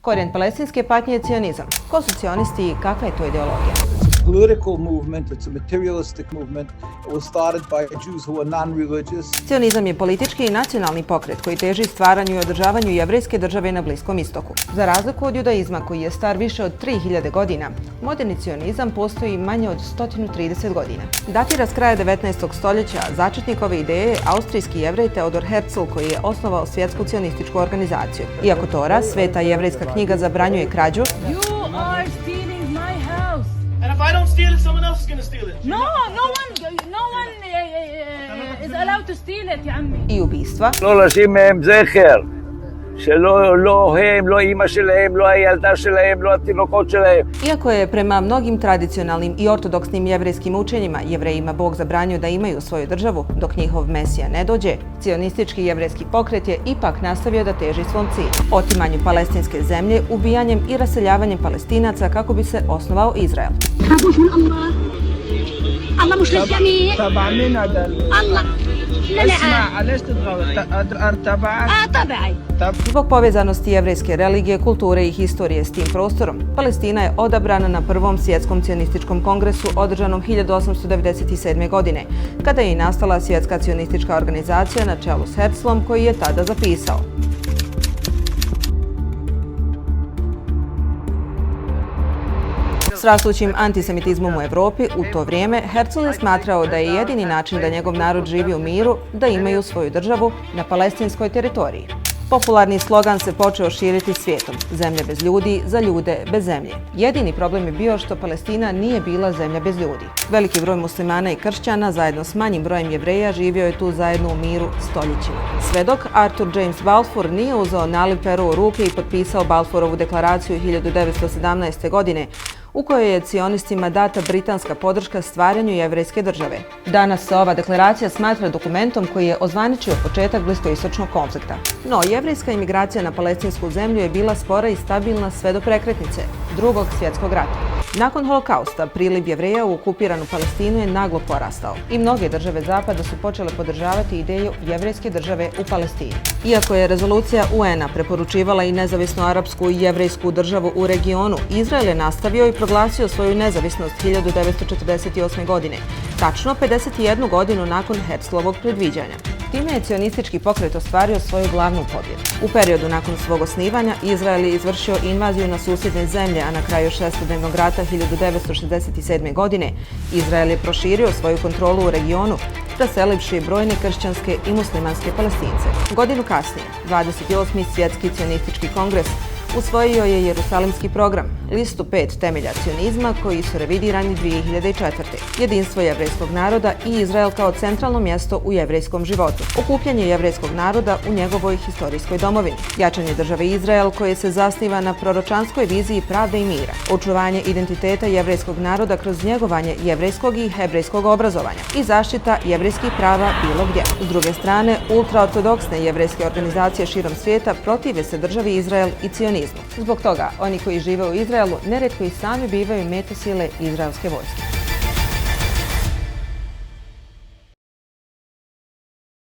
Korijen palestinske patnje je cionizam. Ko su cionisti i kakva je to ideologija? Political movement, it's a materialistic movement. It was started by Jews who were non-religious. Cionizam je politički i nacionalni pokret koji teži stvaranju i održavanju jevrejske države na Bliskom istoku. Za razliku od judaizma koji je star više od 3000 godina, moderni cionizam postoji manje od 130 godina. Datira s kraja 19. stoljeća, začetnik ove ideje je austrijski jevrej Theodor Herzl koji je osnovao svjetsku cionističku organizaciju. Iako Tora, sveta jevrejska knjiga, zabranjuje krađu, And if I don't steal it, someone else is going to steal it. No one is allowed to steal it, يا عمي. i ubistva, לא לשים מהם זכר, שלא הם, לא אימא שלהם, לא הילדה שלהם, לא התינוקות שלהם. iako je prema mnogim tradicionalnim i ortodoksnim jevrejskim učenjima jevrejima Bog zabranio da imaju svoju državu dok njihov Mesija ne dođe, cionistički jevrejski pokret je ipak nastavio da teži svom cilju, otimanju palestinske zemlje, ubijanjem i raseljavanjem Palestinaca kako bi se osnovao Izrael. الله مش للجميع تبع مين هذا؟ الله لا اسمع ليش تضغط؟ تبعك؟ تبعي Zbog povezanosti jevrejske religije, kulture i historije s tim prostorom, Palestina je odabrana na Prvom svjetskom cionističkom kongresu održanom 1897. godine, kada je i nastala svjetska cionistička organizacija na čelu s Herzlom koji je tada zapisao: S rastućim antisemitizmom u Evropi u to vrijeme, Herzl je smatrao da je jedini način da njegov narod živi u miru da imaju svoju državu na palestinskoj teritoriji. Popularni slogan se počeo širiti svijetom: zemlja bez ljudi, za ljude bez zemlje. Jedini problem je bio što Palestina nije bila zemlja bez ljudi. Veliki broj muslimana i kršćana zajedno s manjim brojem jevreja živio je tu zajedno u miru stoljećima. Sve dok Arthur James Balfour nije uzeo naliv Peru u ruke i potpisao Balfourovu deklaraciju 1917. godine, u kojoj je cionistima data britanska podrška stvaranju jevrejske države. Danas se ova deklaracija smatra dokumentom koji je ozvaničio početak bliskoistočnog konflikta. No, jevrejska imigracija na palestinsku zemlju je bila spora i stabilna sve do prekretnice, Drugog svjetskog rata. Nakon holokausta, priliv jevreja u okupiranu Palestinu je naglo porastao i mnoge države Zapada su počele podržavati ideju jevrejske države u Palestini. Iako je rezolucija UN-a preporučivala i nezavisnu arapsku i jevrejsku državu u regionu, Izrael je nastavio i proglasio svoju nezavisnost 1948. godine, tačno 51 godinu nakon Herzlovog predviđanja. Time je cionistički pokret ostvario svoju glavnu pobjedu. U periodu nakon svog osnivanja Izrael je izvršio invaziju na susjedne zemlje, a na kraju šestodnevnog rata 1967. godine Izrael je proširio svoju kontrolu u regionu, raselivši brojne kršćanske i muslimanske Palestince. Godinu kasnije, 28. svjetski cionistički kongres usvojio je Jerusalimski program, listu 5 temelja cionizma koji su revidirani 2004. Jedinstvo jevrejskog naroda i Izrael kao centralno mjesto u jevrejskom životu, okupljanje jevrejskog naroda u njegovoj historijskoj domovini, jačanje države Izrael koje se zasniva na proročanskoj viziji pravde i mira, očuvanje identiteta jevrejskog naroda kroz njegovanje jevrejskog i hebrejskog obrazovanja i zaštita jevrejskih prava bilo gdje. S druge strane, ultraortodoksne jevrejske organizacije širom svijeta protive se državi Izrael i cionizmu. Zbog toga, oni koji žive u Izraelu nerijetko i sami bivaju meta sile izraelske vojske.